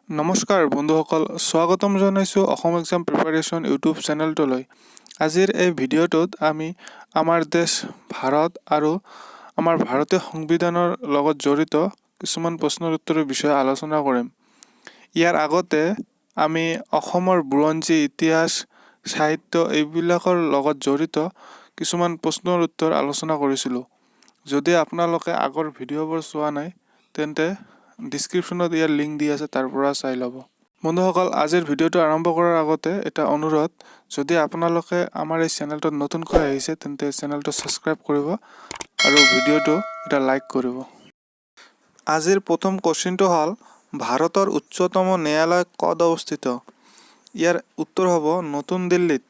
নমস্কাৰ বন্ধুসকল, স্বাগতম জনাইছোঁ অসম এক্সাম প্ৰিপাৰেশ্যন ইউটিউব চেনেলটোলৈ। আজিৰ এই ভিডিঅ'টোত আমি আমাৰ দেশ ভাৰত আৰু আমাৰ ভাৰতীয় সংবিধানৰ লগত জড়িত কিছুমান প্ৰশ্নৰ উত্তৰৰ বিষয়ে আলোচনা কৰিম। ইয়াৰ আগতে আমি অসমৰ বুৰঞ্জী, ইতিহাস, সাহিত্য এইবিলাকৰ লগত জড়িত কিছুমান প্ৰশ্নৰ উত্তৰ আলোচনা কৰিছিলোঁ। যদি আপোনালোকে আগৰ ভিডিঅ'বোৰ চোৱা নাই তেন্তে ডিছক্ৰিপশ্যনত ইয়াৰ লিংক দি আছে, তাৰ পৰা চাই ল'ব। বন্ধুসকল, আজিৰ ভিডিঅ'টো আৰম্ভ কৰাৰ আগতে এটা অনুৰোধ, যদি আপোনালোকে আমাৰ এই চেনেলটোত নতুনকৈ আহিছে তেন্তে চেনেলটো ছাবস্ক্ৰাইব কৰিব আৰু ভিডিঅ'টো এটা লাইক কৰিব। আজিৰ প্ৰথম কুৱেশ্যনটো হ'ল, ভাৰতৰ উচ্চতম ন্যায়ালয় ক'ত অৱস্থিত? ইয়াৰ উত্তৰ হ'ব নতুন দিল্লীত।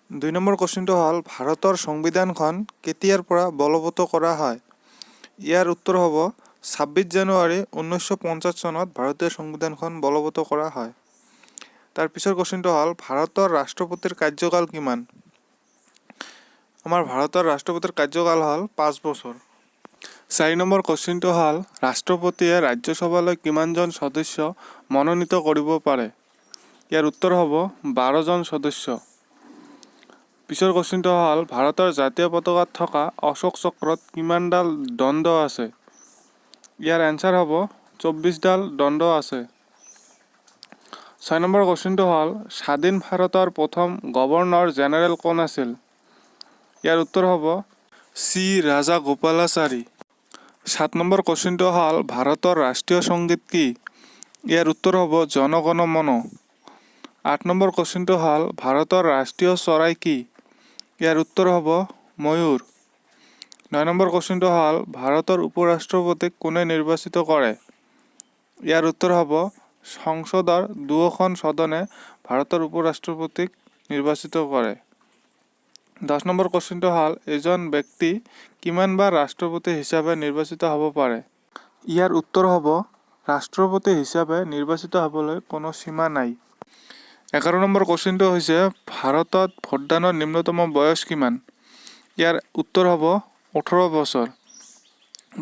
2 নম্বৰ কুৱেশ্যনটো হ'ল, ভাৰতৰ সংবিধানখন কেতিয়াৰ পৰা বলৱৎ কৰা হয়? ইয়াৰ উত্তৰ হ'ব 26 জানুৱাৰী 1950 চনত ভাৰতীয় সংবিধানখন বলৱৎ কৰা হয়। তাৰ পিছৰ কুৱেশ্যনটো হ'ল, ভাৰতৰ ৰাষ্ট্ৰপতিৰ কাৰ্যকাল কিমান? আমাৰ ভাৰতৰ ৰাষ্ট্ৰপতিৰ কাৰ্যকাল হ'ল 5 বছৰ। 4 নম্বৰ কুৱেশ্যনটো হ'ল, ৰাষ্ট্ৰপতিয়ে ৰাজ্যসভালৈ কিমানজন সদস্য মনোনীত কৰিব পাৰে? ইয়াৰ উত্তৰ হ'ব 12 জন সদস্য। পিছৰ কুৱেশ্যনটো হ'ল, ভাৰতৰ জাতীয় পতাকাত থকা অশোক চক্ৰত কিমানডাল দণ্ড আছে? ইয়াৰ এনচাৰ হ'ব 24ডাল দণ্ড আছে। 6 নম্বৰ কুৱেশ্যনটো হ'ল, স্বাধীন ভাৰতৰ প্ৰথম গভৰ্ণৰ জেনেৰেল কোন আছিল? ইয়াৰ উত্তৰ হ'ব চি ৰাজাগোপালাচাৰী। 7 নম্বৰ কুৱেশ্যনটো হ'ল, ভাৰতৰ ৰাষ্ট্ৰীয় সংগীত কি? ইয়াৰ উত্তৰ হ'ব জন গণ মন। 8 নম্বৰ কুৱেশ্যনটো হ'ল, ভাৰতৰ ৰাষ্ট্ৰীয় চৰাই কি? ইয়াৰ উত্তৰ হ'ব ময়ূৰ। 9 নম্বৰ কুৱেশ্যনটো হ'ল, ভাৰতৰ উপ ৰাষ্ট্ৰপতিক কোনে নিৰ্বাচিত কৰে? ইয়াৰ উত্তৰ হ'ব সংসদৰ দুয়োখন সদনে ভাৰতৰ উপ ৰাষ্ট্ৰপতিক নিৰ্বাচিত কৰে। 10 নম্বৰ কুৱেশ্যনটো হ'ল, এজন ব্যক্তি কিমানবাৰ ৰাষ্ট্ৰপতি হিচাপে নিৰ্বাচিত হ'ব পাৰে? ইয়াৰ উত্তৰ হ'ব ৰাষ্ট্ৰপতি হিচাপে নিৰ্বাচিত হ'বলৈ কোনো সীমা নাই। 11 নম্বৰ কুৱেশ্যনটো হৈছে, ভাৰতত ভোটদানৰ নিম্নতম বয়স কিমান? ইয়াৰ উত্তৰ হ'ব 18 বছৰ।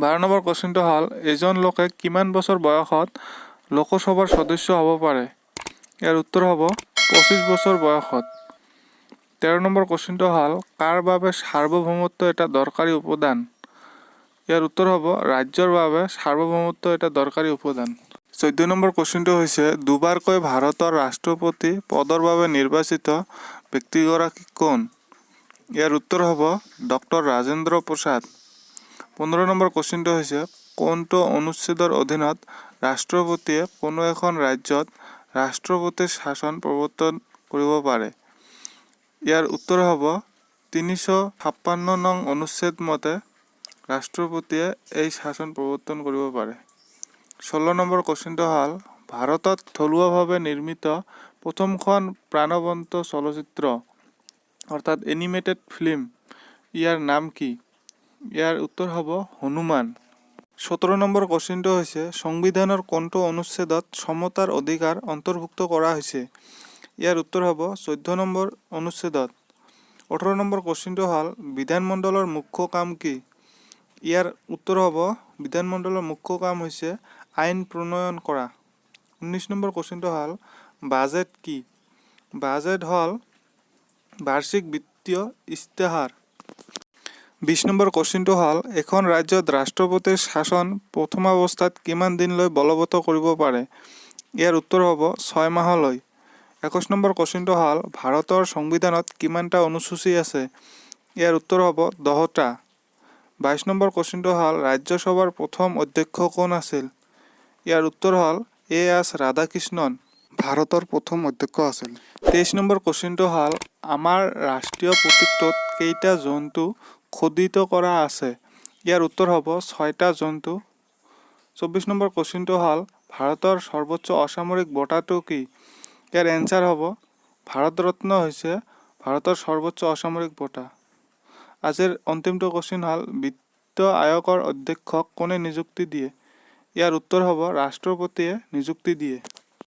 12 নম্বৰ কুৱেশ্যনটো হ'ল, এজন লোকে কিমান বছৰ বয়সত লোকসভাৰ সদস্য হ'ব পাৰে? ইয়াৰ উত্তৰ হ'ব 25 বছৰ বয়সত। 13 নম্বৰ কুৱেশ্যনটো হ'ল, কাৰ বাবে সাৰ্বভৌমত্ব এটা দৰকাৰী উপাদান? ইয়াৰ উত্তৰ হ'ব ৰাজ্যৰ বাবে সাৰ্বভৌমত্ব এটা দৰকাৰী উপাদান। 14 নম্বৰ কুৱেশ্যনটো হৈছে, দুবাৰকৈ ভাৰতৰ ৰাষ্ট্ৰপতি পদৰ বাবে নিৰ্বাচিত ব্যক্তিগৰাকী কোন? ইয়াৰ উত্তৰ হ'ব ডক্টৰ ৰাজেন্দ্ৰ প্ৰসাদ। 15 নম্বৰ কুৱেশ্যনটো হৈছে, কোনটো অনুচ্ছেদৰ অধীনত ৰাষ্ট্ৰপতিয়ে কোনো এখন ৰাজ্যত ৰাষ্ট্ৰপতিৰ শাসন প্ৰৱৰ্তন কৰিব পাৰে? ইয়াৰ উত্তৰ হ'ব 356 নং অনুচ্ছেদ মতে ৰাষ্ট্ৰপতিয়ে এই শাসন প্ৰৱৰ্তন কৰিব পাৰে। 16 নম্বৰ কুৱেশ্যনটো হ'ল, ভাৰতত থলুৱাভাৱে নিৰ্মিত প্ৰথমখন প্ৰাণৱন্ত চলচ্চিত্ৰ অৰ্থাৎ এনিমেটেড ফিল্ম, ইয়াৰ নাম কি? ইয়াৰ উত্তৰ হ'ব হনুমান। 17 নম্বৰ কুৱেশ্যনটো হৈছে, সংবিধানৰ কোনটো অনুচ্ছেদত সমতাৰ অধিকাৰ অন্তৰ্ভুক্ত কৰা হৈছে? ইয়াৰ উত্তৰ হ'ব 14 নম্বৰ অনুচ্ছেদত। 18 নম্বৰ কুৱেশ্যনটো হ'ল, বিধানমণ্ডলৰ মুখ্য কাম কি? ইয়াৰ উত্তৰ হ'ব বিধানমণ্ডলৰ মুখ্য কাম হৈছে আইন প্ৰণয়ন কৰা। 19 নম্বৰ কুৱেশ্যনটো হ'ল, বাজেট কি? বাজেট হ'ল বাৰ্ষিক বিত্তীয় ইস্তাহাৰ। 20 নম্বৰ কুৱেশ্যনটো হ'ল, এখন ৰাজ্যত ৰাষ্ট্ৰপতিৰ শাসন প্ৰথমাৱস্থাত কিমান দিনলৈ বলৱৎ কৰিব পাৰে? ইয়াৰ উত্তৰ হ'ব 6 মাহলৈ। 21 নম্বৰ কুৱেশ্যনটো হ'ল, ভাৰতৰ সংবিধানত কিমানটা অনুসূচী আছে? ইয়াৰ উত্তৰ হ'ব 10টা। 22 নম্বৰ কুৱেশ্যনটো হ'ল, ৰাজ্যসভাৰ প্ৰথম অধ্যক্ষ কোন আছিল? ইয়াৰ উত্তৰ হ'ল এছ ৰাধাকৃষ্ণন ভাৰতৰ প্ৰথম অধ্যক্ষ আছিল। 23 নম্বৰ কুৱেশ্যনটো হ'ল, আমাৰ ৰাষ্ট্ৰীয় প্ৰতীকটোত কেইটা জন্তু খোদিত কৰা আছে? ইয়াৰ উত্তৰ হ'ব 6টা জন্তু। 24 নম্বৰ কুৱেশ্যনটো হ'ল, ভাৰতৰ সৰ্বোচ্চ অসামৰিক বঁটাটো কি? ইয়াৰ এনচাৰ হ'ব ভাৰত ৰত্ন হৈছে ভাৰতৰ সৰ্বোচ্চ অসামৰিক বঁটা। আজিৰ অন্তিমটো কুৱেশ্যন হ'ল, বিত্ত আয়োগৰ অধ্যক্ষক কোনে নিযুক্তি দিয়ে? ইয়াৰ উত্তৰ হ'ব ৰাষ্ট্ৰপতিয়ে নিযুক্তি দিয়ে।